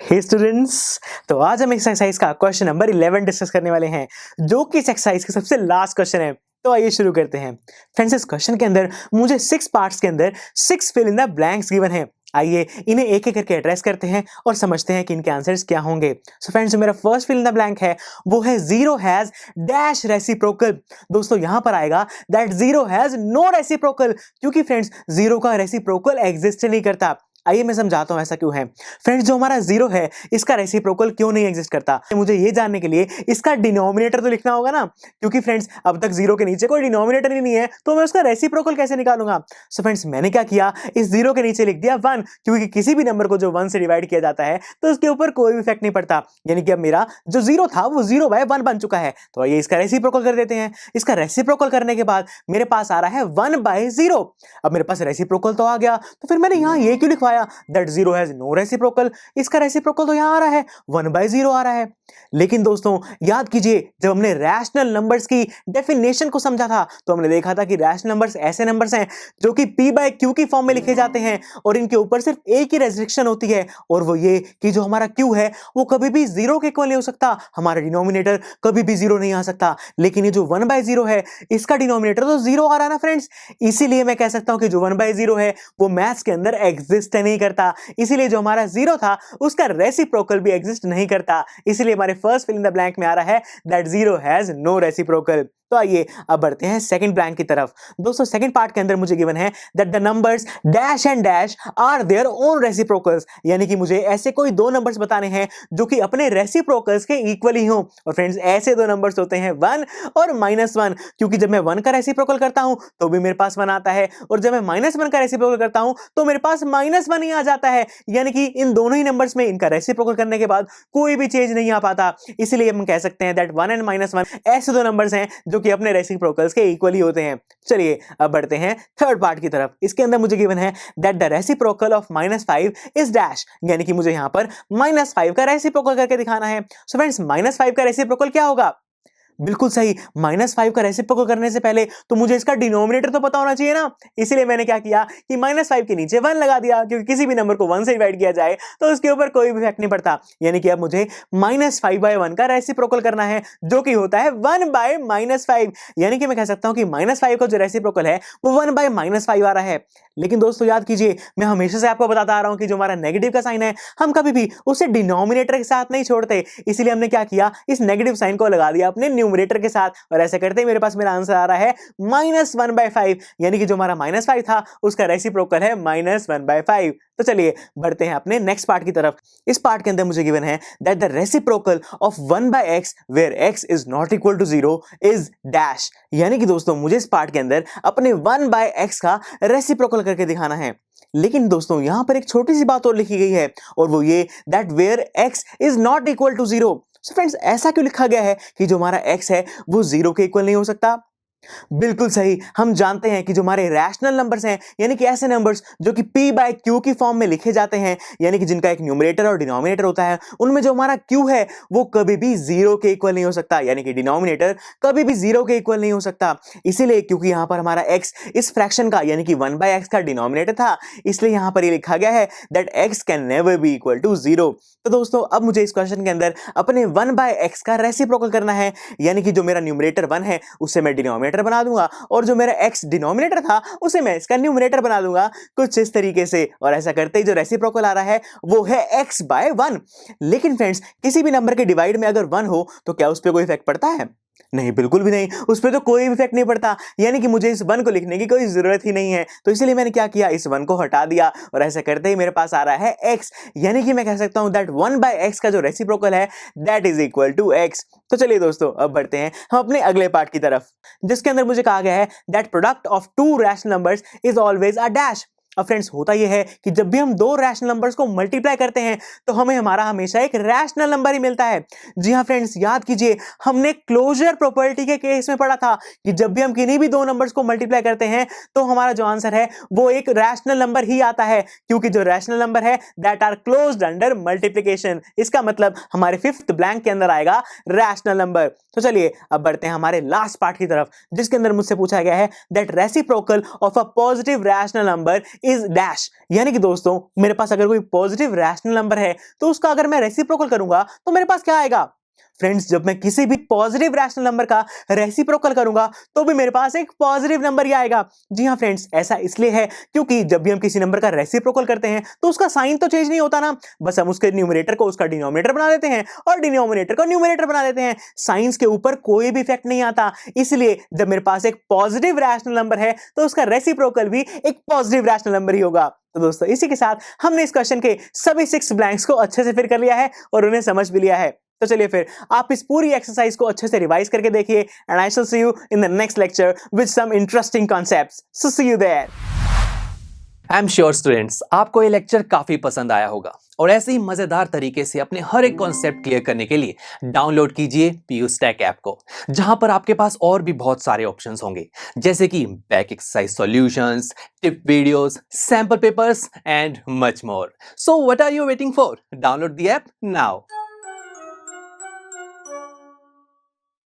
हे students, तो आज हम एक्सरसाइज का क्वेश्चन नंबर 11 डिस्कस करने वाले हैं, जो कि इस एक्सरसाइज का सबसे लास्ट क्वेश्चन है। तो आइए शुरू करते हैं। फ्रेंड्स, इस क्वेश्चन के अंदर मुझे 6 पार्ट्स के अंदर 6 fill in the blanks given है। आइए इन्हें एक एक करके एड्रेस करते हैं और समझते हैं कि इनके आंसर्स क्या होंगे। सो फ्रेंड्स, जो मेरा first fill in the blank है वो है जीरो हैज डैश रेसिप्रोकल। दोस्तों यहां पर आएगा that zero has no reciprocal, क्योंकि फ्रेंड्स जीरो का रेसिप्रोकल एग्जिस्ट नहीं करता। आइए मैं समझाता हूं ऐसा क्यों है। फ्रेंड्स, जो हमारा जीरो है इसका रेसिप्रोकल क्यों नहीं एग्जिस्ट करता, मुझे ये जानने के लिए इसका डिनोमिनेटर तो लिखना होगा ना, क्योंकि फ्रेंड्स अब तक जीरो के नीचे कोई डिनोमिनेटर ही नहीं है, तो मैं उसका रेसिप्रोकल कैसे निकालूंगा। सो फ्रेंड्स, मैंने क्या किया, इस जीरो के नीचे लिख दिया 1, क्योंकि किसी भी नंबर को जो 1 से डिवाइड किया जाता है तो उसके ऊपर कोई भी इफेक्ट नहीं पड़ता। यानी कि अब मेरा जो जीरो था वो 0/1 बन चुका है। तो आइए इसका रेसिप्रोकल कर देते हैं। इसका रेसिप्रोकल करने के बाद मेरे पास आ रहा है 1/0। अब मेरे पास रेसिप्रोकल तो आ गया, तो फिर मैंने यहाँ ये क्यों लिखवाया that zero has no reciprocal. इसका रेसिप्रोकल तो यहाँ आ रहा है, 1/0 आ रहा है। लेकिन दोस्तों याद कीजिए, जब हमने रैशनल नंबर्स की डेफिनेशन को समझा था तो हमने देखा था कि रैशनल नंबर्स ऐसे नंबर्स हैं जो कि p/q की फॉर्म में लिखे जाते हैं और इनके ऊपर सिर्फ एक ही रेस्ट्रिक्शन होती है, और वो ये कि जो हमारा q है वो कभी भी जीरो के इक्वल नहीं हो सकता, हमारा डिनोमिनेटर कभी भी जीरो नहीं आ सकता। लेकिन ये जो 1/0 है इसका डिनोमिनेटर तो जीरो आ रहा है ना फ्रेंड्स, इसीलिए मैं कह सकता हूं कि जो 1/0 है वो मैथ्स के अंदर एग्जिस्ट नहीं करता। इसीलिए जो हमारा जीरो था उसका रेसिप्रोकल भी एग्जिस्ट नहीं करता। इसीलिए हमारे first fill in the blank में आ रहा है that zero has no reciprocal. तो आइए अब बढ़ते हैं सेकंड ब्लैंक की तरफ। दोस्तों सेकंड पार्ट के अंदर मुझे गिवन है that the numbers dash and dash are their own reciprocals, यानी कि मुझे ऐसे कोई दो नंबर्स बताने हैं जो कि अपने रेसिप्रोकल्स के इक्वल ही हों। और फ्रेंड्स, ऐसे दो नंबर्स होते हैं 1 और -1, क्योंकि जब मैं 1 का रेसिप्रोकल करता हूं तो भी मेरे पास 1 आता है, और जब मैं -1 का रेसिप्रोकल करता हूं तो मेरे पास -1 ही आ जाता है। यानी कि इन दोनों ही नंबर्स में इनका रेसिप्रोकल करने के बाद कोई भी चेंज नहीं आ पाता। इसीलिए हम कह सकते हैं दैट 1 एंड -1 ऐसे दो नंबर्स हैं जो कि अपने रेसिप्रोकल्स के इक्वल ही होते हैं। चलिए अब बढ़ते हैं थर्ड पार्ट की तरफ। इसके अंदर मुझे गिवन है that the reciprocal of -5 is dash, यानी कि मुझे यहां पर -5 का रेसिप्रोकल करके दिखाना है। सो फ्रेंड्स, -5 का रेसिप्रोकल क्या होगा? बिल्कुल सही, -5 का रेसिप्रोकल करने से पहले तो मुझे इसका डिनोमिनेटर तो पता होना चाहिए ना। इसीलिए मैंने क्या किया कि -5 के नीचे 1 लगा दिया, क्योंकि किसी भी नंबर को 1 से डिवाइड किया जाए तो उसके ऊपर कोई भी इफेक्ट नहीं पड़ता। यानी कि अब मुझे -5/1 का रेसिप्रोकल करना है, जो कि होता है 1/-5। यानी कि मैं कह सकता हूं कि -5 का जो रेसिप्रोकल है वो 1/-5 आ रहा है। लेकिन दोस्तों याद कीजिए, मैं हमेशा से आपको बताता आ रहा हूं कि जो हमारा नेगेटिव का साइन है हम कभी भी उसे डिनोमिनेटर के साथ नहीं छोड़ते। इसीलिए हमने क्या किया, इस नेगेटिव साइन को लगा दिया अपने न्यूमरेटर के साथ, और ऐसे करते ही मेरे पास मेरा आंसर आ रहा है -1/5। यानी कि जो हमारा -5 था उसका रेसिप्रोकल है -1/5। तो चलिए बढ़ते हैं अपने नेक्स्ट पार्ट की तरफ। इस पार्ट के अंदर मुझे गिवन है that the reciprocal of 1/x where x is not equal to 0 is dash. यानी कि दोस्तों मुझे इस पार्ट के अंदर अपने 1/x का रेसिप्रोकल करके दिखाना है। लेकिन दोस्तों यहां पर एक छोटी सी बात और लिखी गई है, और वो ये that where x is not equal to 0। So friends, ऐसा क्यों लिखा गया है कि जो हमारा x है वो 0 के इक्वल नहीं हो सकता? बिल्कुल सही, हम जानते हैं कि जो हमारे रैशनल नंबर्स हैं, यानी कि ऐसे नंबर्स जो कि p/q की फॉर्म में लिखे जाते हैं, यानी कि जिनका एक न्यूमरेटर और डिनोमिनेटर होता है, उनमें जो हमारा q है वो कभी भी 0 के इक्वल नहीं हो सकता। यानी कि डिनोमिनेटर कभी भी 0 के इक्वल नहीं हो सकता। इसीलिए क्योंकि यहां पर हमारा x इस फ्रैक्शन का यानी कि 1/x का डिनोमिनेटर था, इसलिए यहां पर ये लिखा गया है that x can never be equal to 0। तो दोस्तों अब मुझे इस क्वेश्चन के अंदर अपने 1/x का रेसिप्रोकल करना है, यानी कि जो मेरा न्यूमरेटर 1 है उसे मैं डिनोमिनेटर बना दूंगा, और जो मेरा x डिनोमिनेटर था उसे मैं इसका न्यूमरेटर बना दूंगा, कुछ इस तरीके से। और ऐसा करते ही जो रेसिप्रोकल आ रहा है वो है x/1। लेकिन फ्रेंड्स, किसी भी नंबर के डिवाइड में अगर 1 हो तो क्या उस पर कोई इफेक्ट पड़ता है? नहीं, बिल्कुल भी नहीं, उस पर तो कोई भी इफेक्ट नहीं पड़ता। यानी कि मुझे इस 1 को लिखने की कोई जरूरत ही नहीं है, तो इसलिए मैंने क्या किया, इस 1 को हटा दिया, और ऐसा करते ही मेरे पास आ रहा है x। यानी कि मैं कह सकता हूं दैट 1/x का जो रेसिप्रोकल है that is equal to x। तो चलिए दोस्तों अब बढ़ते हैं हम अपने अगले पार्ट की तरफ, जिसके अंदर मुझे कहा गया है that product of to rational numbers is always a dash. अब फ्रेंड्स, होता यह है कि जब भी हम दो रैशनल नंबर्स को मल्टीप्लाई करते हैं तो हमें हमारा हमेशा एक रैशनल नंबर ही मिलता है। जी हाँ फ्रेंड्स, याद कीजिए, हमने क्लोजर प्रॉपर्टी के केस में पढ़ा था कि जब भी हम किन्हीं भी दो नंबर्स को मल्टीप्लाई करते हैं तो हमारा जो आंसर है वो एक रैशनल नंबर ही आता है, क्योंकि जो रैशनल नंबर है that are closed under multiplication. इसका मतलब हमारे फिफ्थ ब्लैंक के अंदर आएगा रैशनल नंबर। तो चलिए अब बढ़ते हैं हमारे लास्ट पार्ट की तरफ, जिसके अंदर मुझसे पूछा गया है that reciprocal of a positive rational number is dash, यानी कि दोस्तों मेरे पास अगर कोई पॉजिटिव रैशनल नंबर है तो उसका अगर मैं रेसिप्रोकल करूंगा तो मेरे पास क्या आएगा? फ्रेंड्स, जब मैं किसी भी पॉजिटिव रैशनल नंबर का रेसिप्रोकल करूंगा तो भी मेरे पास एक पॉजिटिव नंबर ही आएगा। जी हाँ फ्रेंड्स, ऐसा इसलिए है क्योंकि जब भी हम किसी नंबर का रेसिप्रोकल करते हैं तो उसका साइन तो चेंज नहीं होता ना, बस हम उसके न्यूमरेटर को उसका डिनोमिनेटर बना देते हैं और डिनोमिनेटर को न्यूमरेटर बना देते हैं। साइंस के ऊपर कोई भी इफेक्ट नहीं आता। इसलिए जब मेरे पास एक पॉजिटिव रैशनल नंबर है तो उसका रेसिप्रोकल भी एक पॉजिटिव रैशनल नंबर ही होगा। तो दोस्तों इसी के साथ हमने इस क्वेश्चन के सभी 6 ब्लैंक्स को अच्छे से फिल कर लिया है और उन्हें समझ भी लिया है। तो चलिए फिर आप इस पूरी एक्सरसाइज को अच्छे से रिवाइज करके देखिए and I shall see you in the next lecture with some interesting concepts. So see you there. I am sure students, आपको ये लेक्चर काफी पसंद आया होगा और ऐसे ही मजेदार तरीके से अपने हर एक कॉन्सेप्ट क्लियर करने के लिए डाउनलोड कीजिए PUStack ऐप को, जहां पर आपके पास और भी बहुत सारे ऑप्शंस होंगे, जैसे कि back exercise solutions, tip videos, sample papers and much more. So what are you waiting for? Download the app now.